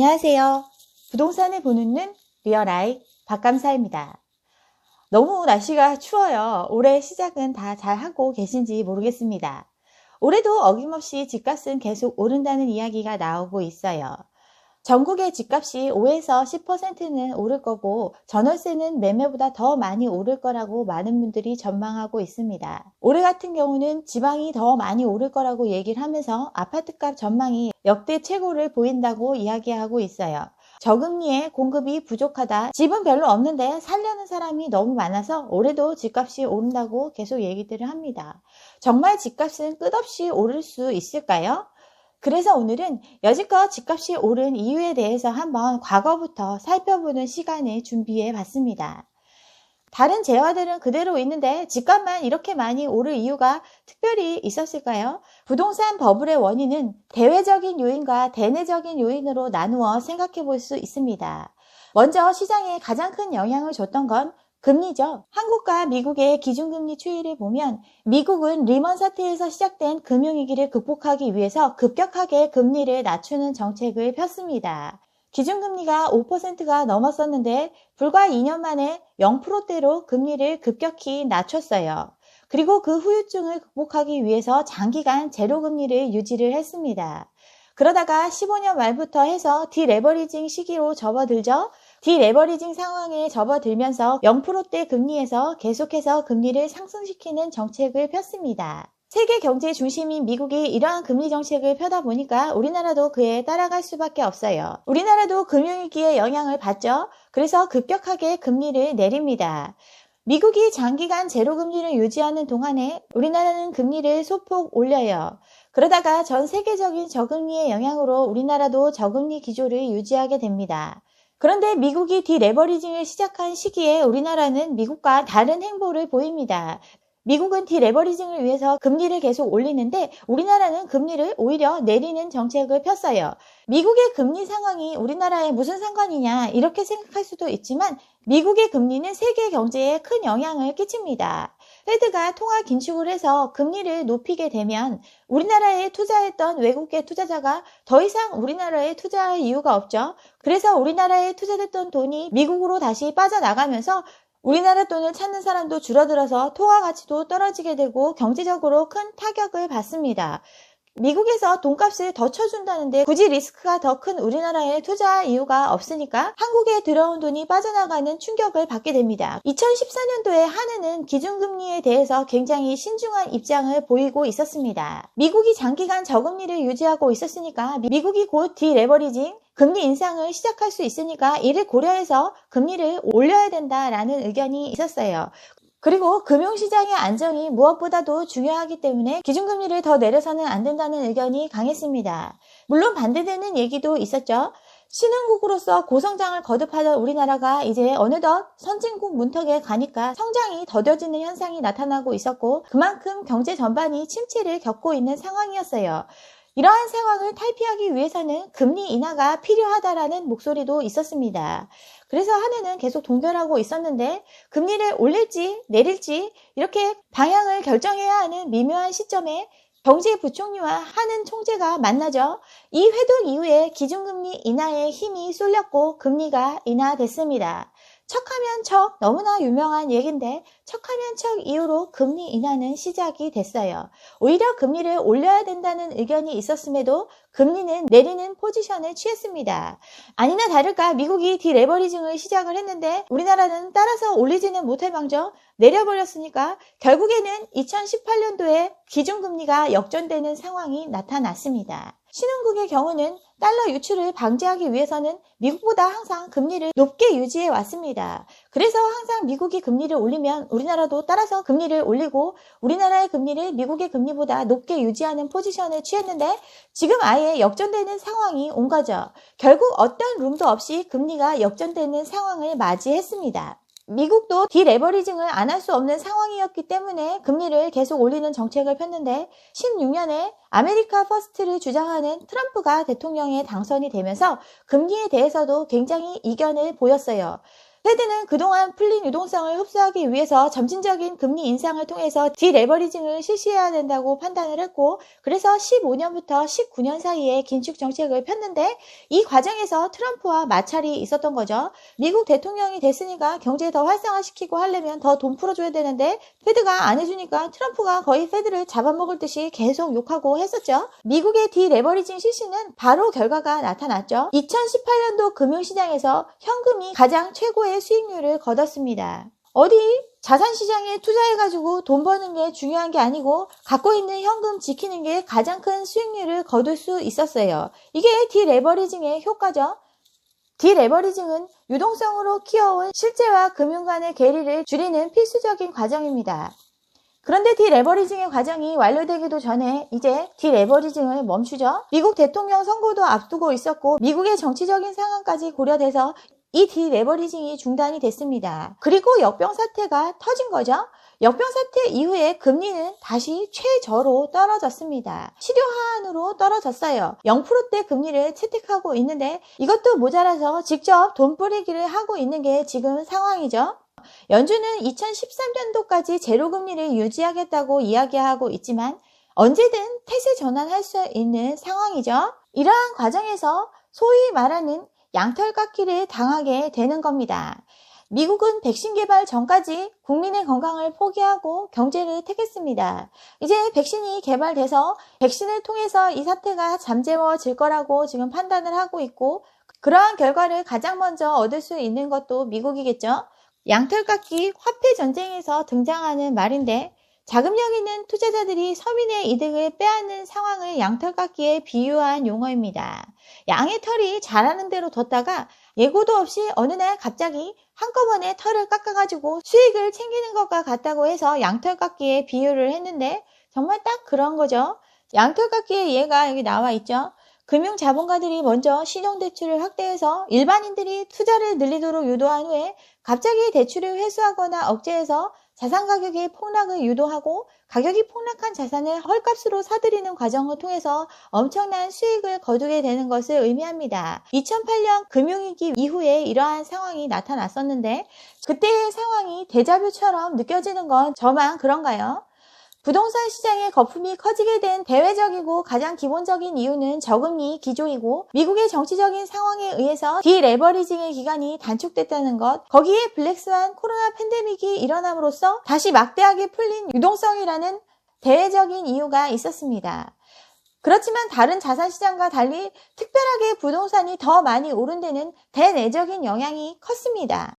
안녕하세요. 부동산을 보는 눈 리얼아이 박감사입니다. 너무 날씨가 추워요. 올해 시작은 다 잘하고 계신지 모르겠습니다. 올해도 어김없이 집값은 계속 오른다는 이야기가 나오고 있어요. 전국의 집값이 5에서 10%는 오를 거고 전월세는 매매보다 더 많이 오를 거라고 많은 분들이 전망하고 있습니다. 올해 같은 경우는 지방이 더 많이 오를 거라고 얘기를 하면서 아파트값 전망이 역대 최고를 보인다고 이야기하고 있어요. 저금리에 공급이 부족하다. 집은 별로 없는데 살려는 사람이 너무 많아서 올해도 집값이 오른다고 계속 얘기들을 합니다. 정말 집값은 끝없이 오를 수 있을까요? 그래서 오늘은 여지껏 집값이 오른 이유에 대해서 한번 과거부터 살펴보는 시간을 준비해 봤습니다. 다른 재화들은 그대로 있는데 집값만 이렇게 많이 오를 이유가 특별히 있었을까요? 부동산 버블의 원인은 대외적인 요인과 대내적인 요인으로 나누어 생각해 볼 수 있습니다. 먼저 시장에 가장 큰 영향을 줬던 건 금리죠. 한국과 미국의 기준금리 추이를 보면 미국은 리먼 사태에서 시작된 금융위기를 극복하기 위해서 급격하게 금리를 낮추는 정책을 폈습니다. 기준금리가 5%가 넘었었는데 불과 2년 만에 0%대로 금리를 급격히 낮췄어요. 그리고 그 후유증을 극복하기 위해서 장기간 제로금리를 유지를 했습니다. 그러다가 15년 말부터 해서 디레버리징 시기로 접어들죠. 디레버리징 상황에 접어들면서 0%대 금리에서 계속해서 금리를 상승시키는 정책을 폈습니다. 세계 경제 중심인 미국이 이러한 금리 정책을 펴다 보니까 우리나라도 그에 따라갈 수밖에 없어요. 우리나라도 금융위기의 영향을 받죠. 그래서 급격하게 금리를 내립니다. 미국이 장기간 제로금리를 유지하는 동안에 우리나라는 금리를 소폭 올려요. 그러다가 전 세계적인 저금리의 영향으로 우리나라도 저금리 기조를 유지하게 됩니다. 그런데 미국이 디레버리징을 시작한 시기에 우리나라는 미국과 다른 행보를 보입니다. 미국은 디레버리징을 위해서 금리를 계속 올리는데 우리나라는 금리를 오히려 내리는 정책을 폈어요. 미국의 금리 상황이 우리나라에 무슨 상관이냐 이렇게 생각할 수도 있지만 미국의 금리는 세계 경제에 큰 영향을 끼칩니다. 페드가 통화 긴축을 해서 금리를 높이게 되면 우리나라에 투자했던 외국계 투자자가 더 이상 우리나라에 투자할 이유가 없죠. 그래서 우리나라에 투자됐던 돈이 미국으로 다시 빠져나가면서 우리나라 돈을 찾는 사람도 줄어들어서 통화 가치도 떨어지게 되고 경제적으로 큰 타격을 받습니다. 미국에서 돈값을 더 쳐준다는데 굳이 리스크가 더 큰 우리나라에 투자할 이유가 없으니까 한국에 들어온 돈이 빠져나가는 충격을 받게 됩니다. 2014년도에 한은은 기준금리에 대해서 굉장히 신중한 입장을 보이고 있었습니다. 미국이 장기간 저금리를 유지하고 있었으니까 미국이 곧 디레버리징, 금리 인상을 시작할 수 있으니까 이를 고려해서 금리를 올려야 된다라는 의견이 있었어요. 그리고 금융시장의 안정이 무엇보다도 중요하기 때문에 기준금리를 더 내려서는 안 된다는 의견이 강했습니다. 물론 반대되는 얘기도 있었죠. 신흥국으로서 고성장을 거듭하던 우리나라가 이제 어느덧 선진국 문턱에 가니까 성장이 더뎌지는 현상이 나타나고 있었고 그만큼 경제 전반이 침체를 겪고 있는 상황이었어요. 이러한 상황을 탈피하기 위해서는 금리 인하가 필요하다라는 목소리도 있었습니다. 그래서 한해는 계속 동결하고 있었는데 금리를 올릴지 내릴지 이렇게 방향을 결정해야 하는 미묘한 시점에 경제부총리와 한은 총재가 만나죠. 이 회동 이후에 기준금리 인하에 힘이 쏠렸고 금리가 인하됐습니다. 척하면 척 너무나 유명한 얘기인데 척하면 척 이후로 금리 인하는 시작이 됐어요. 오히려 금리를 올려야 된다는 의견이 있었음에도 금리는 내리는 포지션을 취했습니다. 아니나 다를까 미국이 디레버리징을 시작을 했는데 우리나라는 따라서 올리지는 못할 망정 내려버렸으니까 결국에는 2018년도에 기준금리가 역전되는 상황이 나타났습니다. 신흥국의 경우는 달러 유출을 방지하기 위해서는 미국보다 항상 금리를 높게 유지해 왔습니다. 그래서 항상 미국이 금리를 올리면 우리나라도 따라서 금리를 올리고 우리나라의 금리를 미국의 금리보다 높게 유지하는 포지션을 취했는데 지금 아예 역전되는 상황이 온 거죠. 결국 어떤 룸도 없이 금리가 역전되는 상황을 맞이했습니다. 미국도 디레버리징을 안 할 수 없는 상황이었기 때문에 금리를 계속 올리는 정책을 폈는데 16년에 아메리카 퍼스트를 주장하는 트럼프가 대통령에 당선이 되면서 금리에 대해서도 굉장히 이견을 보였어요. 페드는 그동안 풀린 유동성을 흡수하기 위해서 점진적인 금리 인상을 통해서 디레버리징을 실시해야 된다고 판단을 했고, 그래서 15년부터 19년 사이에 긴축 정책을 폈는데, 이 과정에서 트럼프와 마찰이 있었던 거죠. 미국 대통령이 됐으니까 경제 더 활성화시키고 하려면 더 돈 풀어줘야 되는데 페드가 안 해주니까 트럼프가 거의 페드를 잡아먹을 듯이 계속 욕하고 했었죠. 미국의 디레버리징 실시는 바로 결과가 나타났죠. 2018년도 금융시장에서 현금이 가장 최고의 수익률을 거뒀습니다. 어디 자산시장에 투자해가지고 돈 버는 게 중요한 게 아니고 갖고 있는 현금 지키는 게 가장 큰 수익률을 거둘 수 있었어요. 이게 디레버리징의 효과죠. 디레버리징은 유동성으로 키워온 실제와 금융 간의 괴리를 줄이는 필수적인 과정입니다. 그런데 디레버리징의 과정이 완료되기도 전에 이제 디레버리징을 멈추죠. 미국 대통령 선거도 앞두고 있었고 미국의 정치적인 상황까지 고려돼서 이 디레버리징이 중단이 됐습니다. 그리고 역병 사태가 터진 거죠. 역병 사태 이후에 금리는 다시 최저로 떨어졌습니다. 실효 하한으로 떨어졌어요. 0%대 금리를 채택하고 있는데 이것도 모자라서 직접 돈 뿌리기를 하고 있는 게 지금 상황이죠. 연준은 2013년도까지 제로금리를 유지하겠다고 이야기하고 있지만 언제든 태세 전환할 수 있는 상황이죠. 이러한 과정에서 소위 말하는 양털깎기를 당하게 되는 겁니다. 미국은 백신 개발 전까지 국민의 건강을 포기하고 경제를 택했습니다. 이제 백신이 개발돼서 백신을 통해서 이 사태가 잠재워질 거라고 지금 판단을 하고 있고 그러한 결과를 가장 먼저 얻을 수 있는 것도 미국이겠죠. 양털깎기 화폐 전쟁에서 등장하는 말인데 자금력 있는 투자자들이 서민의 이득을 빼앗는 상황을 양털깎기에 비유한 용어입니다. 양의 털이 자라는 대로 뒀다가 예고도 없이 어느 날 갑자기 한꺼번에 털을 깎아가지고 수익을 챙기는 것과 같다고 해서 양털깎기에 비유를 했는데 정말 딱 그런 거죠. 양털깎기의 예가 여기 나와 있죠. 금융자본가들이 먼저 신용대출을 확대해서 일반인들이 투자를 늘리도록 유도한 후에 갑자기 대출을 회수하거나 억제해서 자산 가격의 폭락을 유도하고 가격이 폭락한 자산을 헐값으로 사들이는 과정을 통해서 엄청난 수익을 거두게 되는 것을 의미합니다. 2008년 금융위기 이후에 이러한 상황이 나타났었는데 그때의 상황이 데자뷰처럼 느껴지는 건 저만 그런가요? 부동산 시장의 거품이 커지게 된 대외적이고 가장 기본적인 이유는 저금리 기조이고 미국의 정치적인 상황에 의해서 디레버리징의 기간이 단축됐다는 것, 거기에 블랙스완 코로나 팬데믹이 일어남으로써 다시 막대하게 풀린 유동성이라는 대외적인 이유가 있었습니다. 그렇지만 다른 자산시장과 달리 특별하게 부동산이 더 많이 오른 데는 대내적인 영향이 컸습니다.